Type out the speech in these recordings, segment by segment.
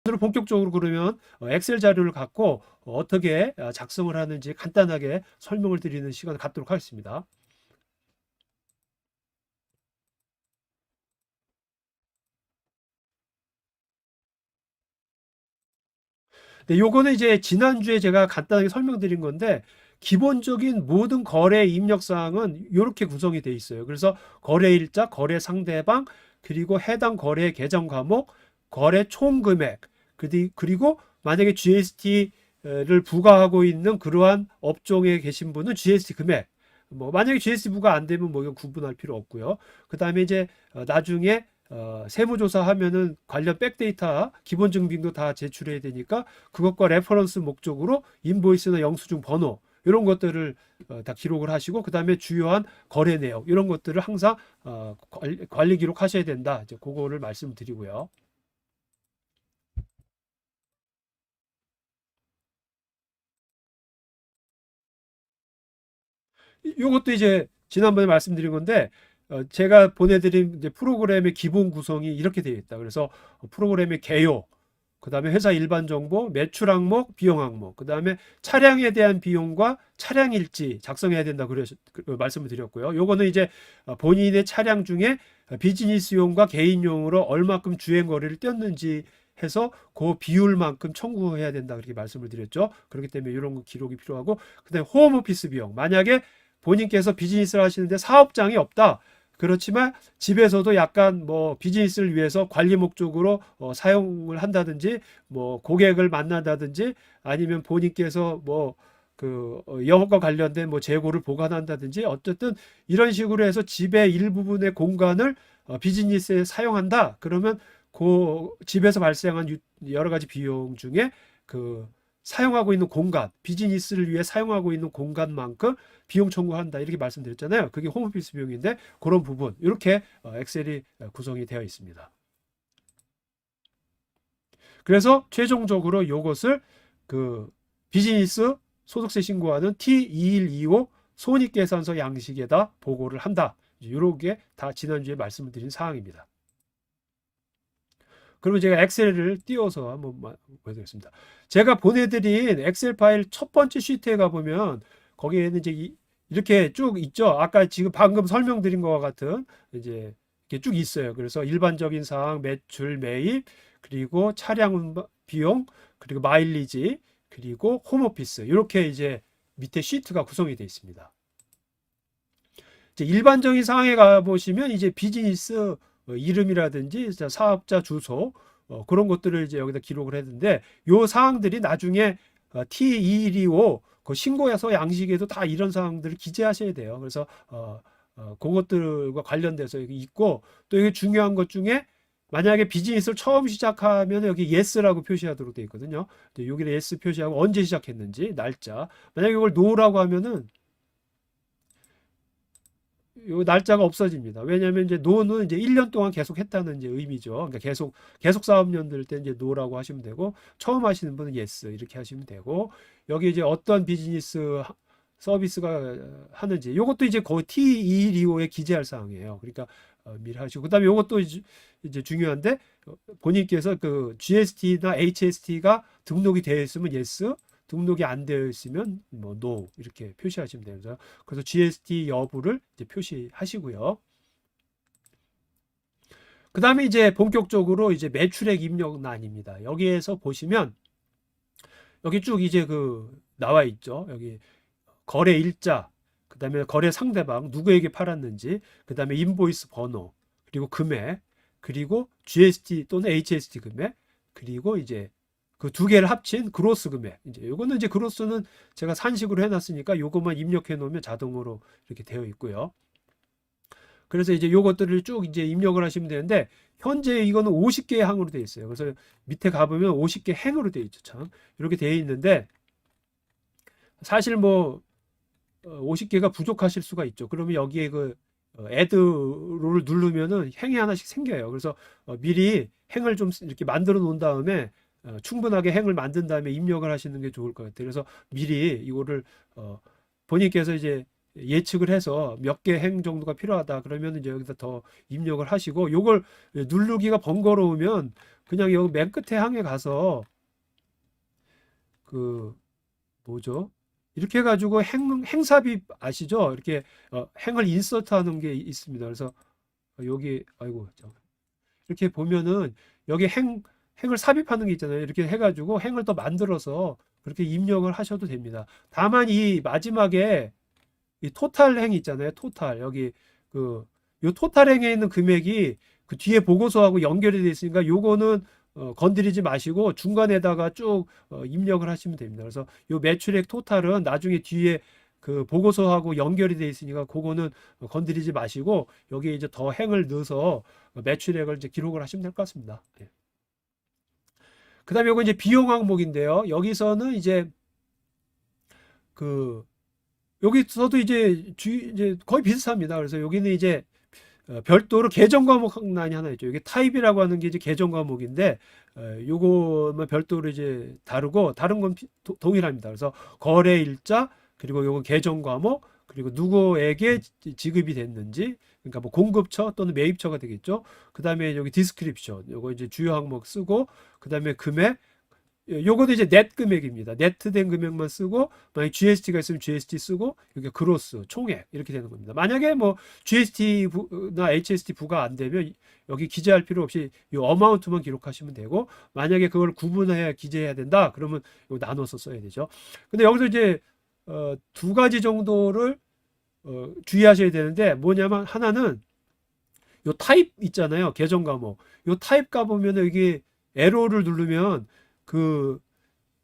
오늘 본격적으로 그러면 엑셀 자료를 갖고 어떻게 작성을 하는지 간단하게 설명을 드리는 시간을 갖도록 하겠습니다. 네, 요거는 이제 지난주에 제가 간단하게 설명드린 건데 기본적인 모든 거래 입력 사항은 이렇게 구성이 돼 있어요. 그래서 거래일자, 거래 상대방, 그리고 해당 거래 계정 과목, 거래 총 금액, 그리고 만약에 GST를 부과하고 있는 그러한 업종에 계신 분은 GST 금액. 뭐 만약에 GST 부과 안 되면 뭐 이거 구분할 필요 없고요. 그다음에 이제 나중에 세무조사 하면은 관련 백데이터 기본 증빙도 다 제출해야 되니까 그것과 레퍼런스 목적으로 인보이스나 영수증 번호 이런 것들을 다 기록을 하시고 그다음에 주요한 거래 내역 이런 것들을 항상 관리 기록하셔야 된다. 이제 그거를 말씀드리고요. 요것도 이제 지난번에 말씀드린 건데 제가 보내드린 이제 프로그램의 기본 구성이 이렇게 되어 있다. 그래서 프로그램의 개요, 그 다음에 회사 일반 정보, 매출 항목, 비용 항목, 그 다음에 차량에 대한 비용과 차량 일지 작성해야 된다 말씀을 드렸고요. 요거는 이제 본인의 차량 중에 비즈니스용과 개인용으로 얼마큼 주행 거리를 뛰었는지 해서 그 비율만큼 청구해야 된다 그렇게 말씀을 드렸죠. 그렇기 때문에 이런 거 기록이 필요하고 그다음에 홈오피스 비용 만약에 본인께서 비즈니스를 하시는데 사업장이 없다. 그렇지만 집에서도 약간 뭐 비즈니스를 위해서 관리 목적으로 사용을 한다든지 뭐 고객을 만난다든지 아니면 본인께서 뭐 그 영업과 관련된 뭐 재고를 보관한다든지 어쨌든 이런 식으로 해서 집의 일부분의 공간을 비즈니스에 사용한다. 그러면 그 집에서 발생한 여러 가지 비용 중에 그 사용하고 있는 공간, 비즈니스를 위해 사용하고 있는 공간만큼 비용 청구한다. 이렇게 말씀드렸잖아요. 그게 홈오피스 비용인데 그런 부분 이렇게 엑셀이 구성이 되어 있습니다. 그래서 최종적으로 이것을 그 비즈니스 소득세 신고하는 T2125 손익계산서 양식에다 보고를 한다. 이렇게 다 지난주에 말씀을 드린 사항입니다. 그러면 제가 엑셀을 띄워서 한번 보여드리겠습니다. 제가 보내드린 엑셀 파일 첫 번째 시트에 가보면 거기에는 이제 이렇게 쭉 있죠. 아까 지금 방금 설명드린 것과 같은 이제 이렇게 쭉 있어요. 그래서 일반적인 사항, 매출, 매입, 그리고 차량 비용, 그리고 마일리지, 그리고 홈오피스 이렇게 이제 밑에 시트가 구성이 되어 있습니다. 이제 일반적인 상황에 가보시면 이제 비즈니스 이름이라든지 사업자 주소 그런 것들을 이제 여기다 기록을 했는데 요 사항들이 나중에 T2125 그 신고해서 양식에도 다 이런 사항들을 기재하셔야 돼요. 그래서 그것들과 관련돼서 여기 있고 또 이게 중요한 것 중에 만약에 비즈니스를 처음 시작하면 여기 yes라고 표시하도록 되어 있거든요. 여기다 yes 표시하고 언제 시작했는지 날짜. 만약에 이걸 no라고 하면은 요 날짜가 없어집니다. 왜냐하면 이제 노는 이제 1년 동안 계속 했다는 이제 의미죠. 그러니까 계속 사업연들 때 이제 노라고 하시면 되고 처음 하시는 분은 예스 이렇게 하시면 되고 여기 이제 어떤 비즈니스 서비스가 하는지 요것도 이제 거의 T2125에 기재할 사항이에요. 그러니까 미리 하시고 그다음에 요것도 이제 중요한데 본인께서 그 GST나 HST가 등록이 되어 있으면 예스 등록이 안 되어 있으면 뭐 no 이렇게 표시하시면 됩니다. 그래서 GST 여부를 이제 표시하시고요. 그 다음에 이제 본격적으로 이제 매출액 입력란입니다. 여기에서 보시면 여기 쭉 이제 그 나와 있죠. 여기 거래 일자, 그 다음에 거래 상대방 누구에게 팔았는지, 그 다음에 인보이스 번호, 그리고 금액, 그리고 GST 또는 HST 금액, 그리고 이제 그 두 개를 합친 그로스 금액. 이제 요거는 이제 그로스는 제가 산식으로 해놨으니까 요것만 입력해 놓으면 자동으로 이렇게 되어 있고요. 그래서 이제 요것들을 쭉 이제 입력을 하시면 되는데 현재 이거는 50개의 항으로 되어 있어요. 그래서 밑에 가보면 50개 행으로 되어 있죠. 참 이렇게 되어 있는데 사실 뭐 50개가 부족하실 수가 있죠. 그러면 여기에 그 애드를 누르면은 행이 하나씩 생겨요. 그래서 미리 행을 좀 이렇게 만들어 놓은 다음에 충분하게 행을 만든 다음에 입력을 하시는 게 좋을 것 같아요. 그래서 미리 이거를 본인께서 이제 예측을 해서 몇 개 행 정도가 필요하다 그러면 이제 여기다 더 입력을 하시고 요걸 누르기가 번거로우면 그냥 여기 맨 끝에 항에 가서 그 뭐죠? 이렇게 해가지고 행삽입 아시죠? 이렇게 행을 인서트하는 게 있습니다. 그래서 여기 아이고 이렇게 보면은 여기 행을 삽입하는 게 있잖아요. 이렇게 해가지고 행을 더 만들어서 그렇게 입력을 하셔도 됩니다. 다만 이 마지막에 이 토탈 행 있잖아요. 토탈 여기 그 요 토탈 행에 있는 금액이 그 뒤에 보고서하고 연결이 되어 있으니까 요거는 건드리지 마시고 중간에다가 쭉 입력을 하시면 됩니다. 그래서 요 매출액 토탈은 나중에 뒤에 그 보고서하고 연결이 되어 있으니까 그거는 건드리지 마시고 여기에 이제 더 행을 넣어서 매출액을 이제 기록을 하시면 될 것 같습니다. 예. 그다음에 이거 이제 비용 항목인데요. 여기서는 이제 그 여기서도 이제 거의 비슷합니다. 그래서 여기는 이제 별도로 계정 과목란이 하나 있죠. 이게 타입이라고 하는 게 이제 계정 과목인데 요거만 별도로 이제 다르고 다른 건 동일합니다. 그래서 거래 일자 그리고 요건 계정 과목 그리고 누구에게 지급이 됐는지 그러니까 뭐 공급처 또는 매입처가 되겠죠. 그다음에 여기 디스크립션 요거 이제 주요 항목 쓰고 그다음에 금액 요것도 이제 넷 금액입니다. 네트된 금액만 쓰고 만약 GST가 있으면 GST 쓰고 여기 그로스 총액 이렇게 되는 겁니다. 만약에 뭐 GST나 HST 부가 안 되면 여기 기재할 필요 없이 이 어마운트만 기록하시면 되고 만약에 그걸 구분해야 기재해야 된다 그러면 이거 나눠서 써야 되죠. 근데 여기서 이제 두 가지 정도를 주의하셔야 되는데 뭐냐면 하나는 요 타입 있잖아요. 계정 과목. 요 타입 가보면 여기 에러를 누르면 그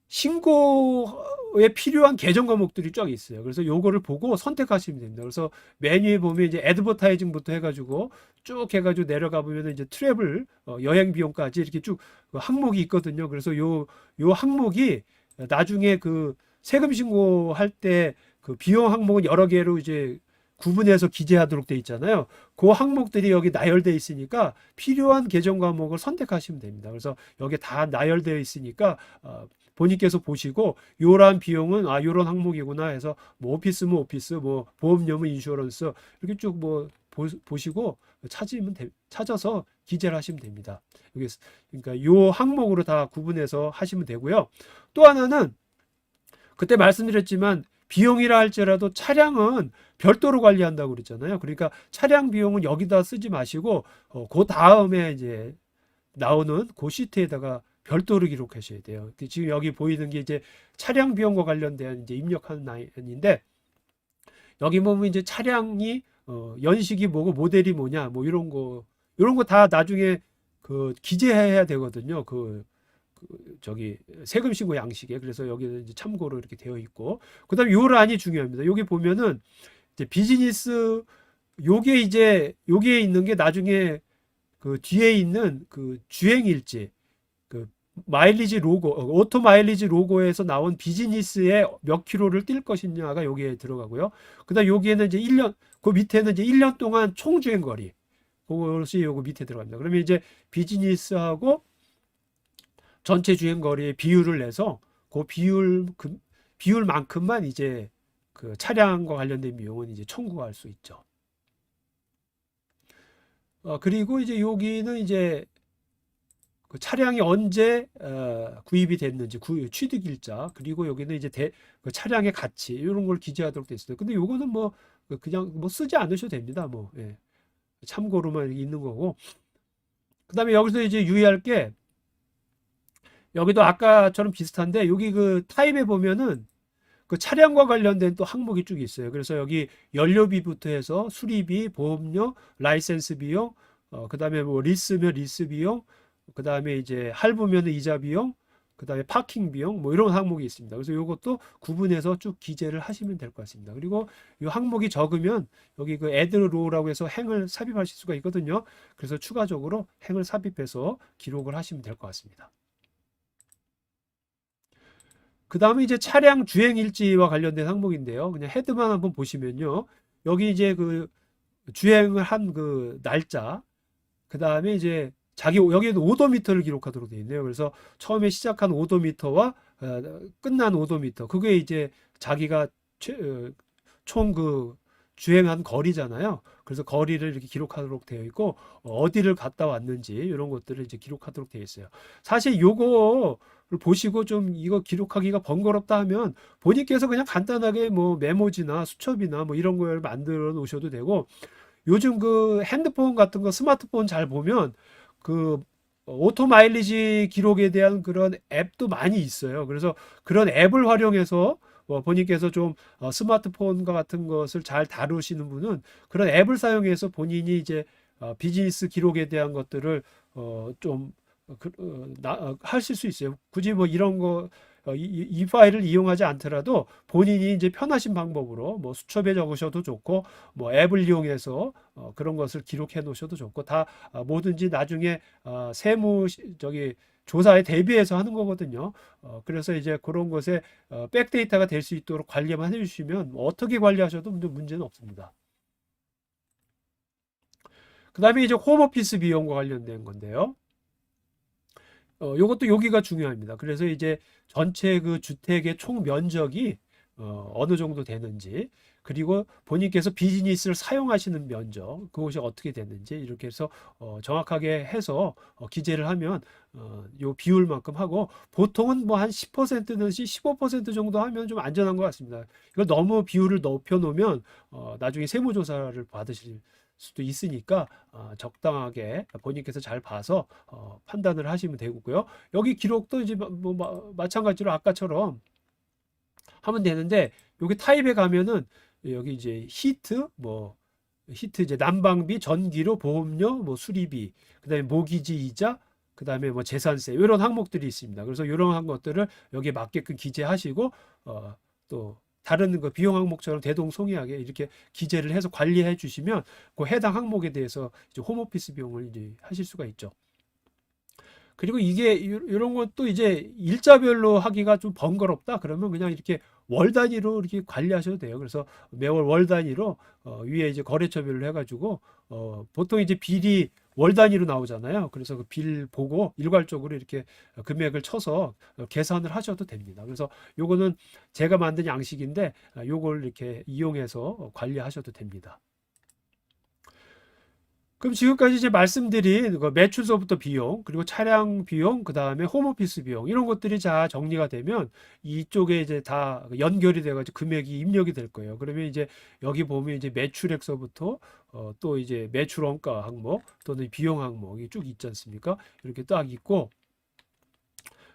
신고에 필요한 계정 과목들이 쫙 있어요. 그래서 요거를 보고 선택하시면 됩니다. 그래서 메뉴에 보면 이제 애드버타이징부터 해가지고 쭉 해가지고 내려가 보면 이제 트래블 여행 비용까지 이렇게 쭉 항목이 있거든요. 그래서 요 항목이 나중에 그 세금 신고할 때 그 비용 항목은 여러 개로 이제 구분해서 기재하도록 돼 있잖아요. 그 항목들이 여기 나열되어 있으니까 필요한 계정 과목을 선택하시면 됩니다. 그래서 여기 다 나열되어 있으니까 본인께서 보시고 요런 비용은 요런 항목이구나 해서 뭐 오피스면 오피스, 뭐 보험료면 인슈런스 이렇게 쭉 뭐 보시고 찾아서 기재를 하시면 됩니다. 여기 그러니까 요 항목으로 다 구분해서 하시면 되고요. 또 하나는 그때 말씀드렸지만 비용이라 할지라도 차량은 별도로 관리한다고 그랬잖아요. 그러니까 차량 비용은 여기다 쓰지 마시고 그 다음에 이제 나오는 그 시트에다가 별도로 기록하셔야 돼요. 지금 여기 보이는 게 이제 차량 비용과 관련된 이제 입력하는 라인인데 여기 보면 이제 차량이 연식이 뭐고 모델이 뭐냐 뭐 이런 거 다 나중에 그 기재해야 되거든요. 저기 세금 신고 양식에 그래서 여기는 이제 참고로 이렇게 되어 있고 그다음에 요 란이 중요합니다. 여기 보면은 이제 비즈니스 요게 있는 게 나중에 그 뒤에 있는 그 주행 일지 그 마일리지 로고 오토 마일리지 로고에서 나온 비즈니스에 몇 킬로를 뛸 것이냐가 여기에 들어가고요. 그다음 여기에는 이제 1년 그 밑에는 이제 1년 동안 총 주행 거리 그것이 요거 밑에 들어갑니다. 그러면 이제 비즈니스하고 전체 주행 거리의 비율을 내서 그 비율만큼만 이제 그 차량과 관련된 비용은 이제 청구할 수 있죠. 그리고 이제 여기는 이제 그 차량이 언제 구입이 됐는지 취득일자 그리고 여기는 이제 그 차량의 가치 이런 걸 기재하도록 되어 있어요. 근데 요거는 뭐 그냥 뭐 쓰지 않으셔도 됩니다. 뭐 예. 참고로만 있는 거고. 그다음에 여기서 이제 유의할 게 여기도 아까처럼 비슷한데 여기 그 타입에 보면은 그 차량과 관련된 또 항목이 쭉 있어요. 그래서 여기 연료비부터 해서 수리비, 보험료, 라이센스 비용, 그다음에 뭐 리스면 리스 비용, 그다음에 이제 할부면 이자 비용, 그다음에 파킹 비용 뭐 이런 항목이 있습니다. 그래서 이것도 구분해서 쭉 기재를 하시면 될 것 같습니다. 그리고 이 항목이 적으면 여기 그 애드 로우라고 해서 행을 삽입하실 수가 있거든요. 그래서 추가적으로 행을 삽입해서 기록을 하시면 될 것 같습니다. 그 다음에 이제 차량 주행 일지와 관련된 항목인데요. 그냥 헤드만 한번 보시면요. 여기 이제 그 주행을 한 그 날짜, 그 다음에 이제 여기에는 오도미터를 기록하도록 되어 있네요. 그래서 처음에 시작한 오도미터와 끝난 오도미터, 그게 이제 자기가 총 그 주행한 거리잖아요. 그래서 거리를 이렇게 기록하도록 되어 있고 어디를 갔다 왔는지 이런 것들을 이제 기록하도록 되어 있어요. 사실 요거를 보시고 좀 이거 기록하기가 번거롭다 하면 본인께서 그냥 간단하게 뭐 메모지나 수첩이나 뭐 이런 걸 만들어 놓으셔도 되고, 요즘 그 핸드폰 같은 거 스마트폰 잘 보면 그 오토 마일리지 기록에 대한 그런 앱도 많이 있어요. 그래서 그런 앱을 활용해서 본인께서 좀 스마트폰과 같은 것을 잘 다루시는 분은 그런 앱을 사용해서 본인이 이제 비즈니스 기록에 대한 것들을 좀 하실 수 있어요. 굳이 뭐 이런 거 이 파일을 이용하지 않더라도 본인이 이제 편하신 방법으로 뭐 수첩에 적으셔도 좋고, 뭐 앱을 이용해서 그런 것을 기록해 놓으셔도 좋고, 다 뭐든지 나중에 세무 저기 조사에 대비해서 하는 거거든요. 그래서 이제 그런 것에 백데이터가 될 수 있도록 관리만 해주시면 어떻게 관리하셔도 문제는 없습니다. 그 다음에 이제 홈오피스 비용과 관련된 건데요. 요것도 여기가 중요합니다. 그래서 이제 전체 그 주택의 총 면적이 어느 정도 되는지, 그리고 본인께서 비즈니스를 사용하시는 면적, 그것이 어떻게 되는지 이렇게 해서 정확하게 해서 기재를 하면 요 비율만큼 하고, 보통은 뭐 한 10% 내지 15% 정도 하면 좀 안전한 것 같습니다. 이걸 너무 비율을 높여 놓으면 나중에 세무조사를 받으실 수도 있으니까 적당하게 본인께서 잘 봐서 판단을 하시면 되고요. 여기 기록도 이제 마찬가지로 아까처럼 하면 되는데, 여기 타입에 가면은 여기 이제 히트 이제 난방비, 전기료, 보험료, 뭐 수리비, 그다음에 모기지 이자, 그다음에 뭐 재산세 이런 항목들이 있습니다. 그래서 이런 것들을 여기에 맞게끔 기재하시고 또 다른 그 비용 항목처럼 대동소이하게 이렇게 기재를 해서 관리해 주시면 그 해당 항목에 대해서 이제 홈오피스 비용을 이제 하실 수가 있죠. 그리고 이게 이런 것도 이제 일자별로 하기가 좀 번거롭다 그러면 그냥 이렇게 월 단위로 이렇게 관리하셔도 돼요. 그래서 매월 월 단위로 위에 이제 거래처별로 해가지고 보통 이제 빌이 월 단위로 나오잖아요. 그래서 그 빌 보고 일괄적으로 이렇게 금액을 쳐서 계산을 하셔도 됩니다. 그래서 요거는 제가 만든 양식인데 요걸 이렇게 이용해서 관리하셔도 됩니다. 그럼 지금까지 이제 말씀드린 그 매출서부터 비용, 그리고 차량 비용, 그 다음에 홈오피스 비용, 이런 것들이 다 정리가 되면 이쪽에 이제 다 연결이 돼가지고 금액이 입력이 될 거예요. 그러면 이제 여기 보면 이제 매출액서부터 또 이제 매출 원가 항목 또는 비용 항목이 쭉 있지 않습니까? 이렇게 딱 있고,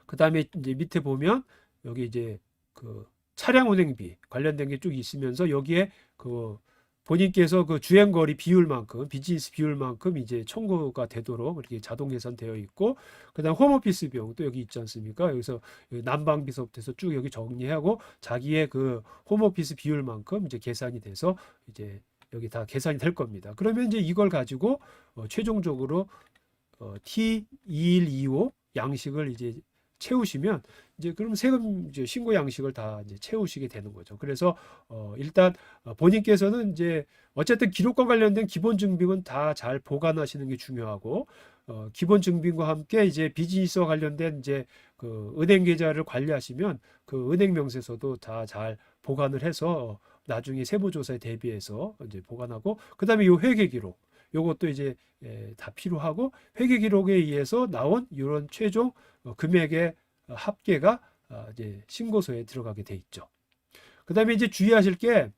그 다음에 이제 밑에 보면 여기 이제 그 차량 운행비 관련된 게 쭉 있으면서 여기에 그 본인께서 그 주행거리 비율만큼, 비즈니스 비율만큼 이제 청구가 되도록 이렇게 자동 계산되어 있고, 그다음 홈오피스 비용 또 여기 있지 않습니까? 여기서 난방비서부터 해서 쭉 여기 정리하고 자기의 그 홈오피스 비율만큼 이제 계산이 돼서 이제 여기 다 계산이 될 겁니다. 그러면 이제 이걸 가지고 최종적으로 T2125 양식을 이제 채우시면 이제 그럼 세금 이제 신고 양식을 다 이제 채우시게 되는 거죠. 그래서 일단 본인께서는 이제 어쨌든 기록과 관련된 기본 증빙은 다 잘 보관하시는 게 중요하고, 기본 증빙과 함께 이제 비즈니스와 관련된 이제 그 은행 계좌를 관리하시면 그 은행 명세서도 다 잘 보관을 해서 나중에 세무조사에 대비해서 이제 보관하고, 그다음에 요 회계 기록 요것도 이제 다 필요하고, 회계 기록에 의해서 나온 이런 최종 금액의 합계가 이제 신고서에 들어가게 돼 있죠. 그다음에 이제 주의하실 게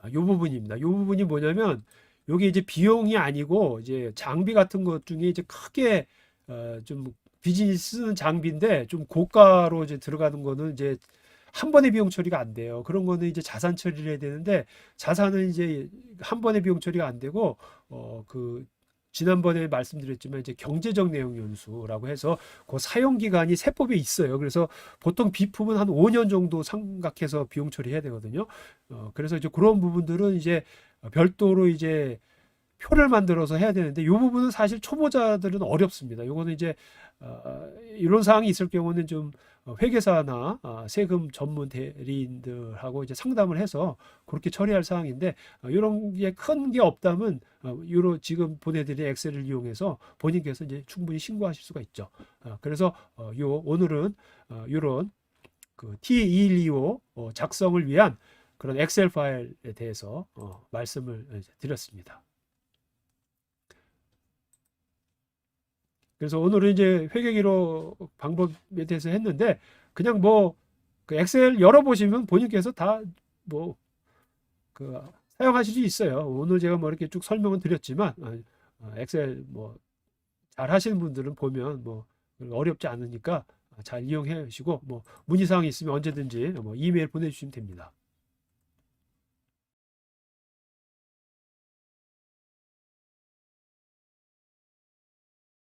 이 부분입니다. 이 부분이 뭐냐면 여기 이제 비용이 아니고 이제 장비 같은 것 중에 이제 크게 좀 비즈니스 쓰는 장비인데 좀 고가로 이제 들어가는 거는 이제 한 번에 비용 처리가 안 돼요. 그런 거는 이제 자산 처리를 해야 되는데, 자산은 이제 한 번에 비용 처리가 안 되고 그 지난번에 말씀드렸지만 이제 경제적 내용 연수라고 해서 그 사용 기간이 세법에 있어요. 그래서 보통 비품은 한 5년 정도 생각해서 비용 처리해야 되거든요. 그래서 이제 그런 부분들은 이제 별도로 이제 표를 만들어서 해야 되는데, 이 부분은 사실 초보자들은 어렵습니다. 요거는 이제 이런 사항이 있을 경우는 좀 회계사나 세금 전문 대리인들하고 이제 상담을 해서 그렇게 처리할 사항인데, 이런 게 큰 게 없다면 요로 지금 보내드린 엑셀을 이용해서 본인께서 이제 충분히 신고하실 수가 있죠. 그래서 오늘은 요런 그 T2125 작성을 위한 그런 엑셀 파일에 대해서 말씀을 드렸습니다. 그래서 오늘은 이제 회계기록 방법에 대해서 했는데 그냥 뭐 그 엑셀 열어보시면 본인께서 다 뭐 그 사용하실 수 있어요. 오늘 제가 뭐 이렇게 쭉 설명은 드렸지만 엑셀 뭐 잘 하시는 분들은 보면 뭐 어렵지 않으니까 잘 이용해 주시고 뭐 문의사항이 있으면 언제든지 뭐 이메일 보내주시면 됩니다.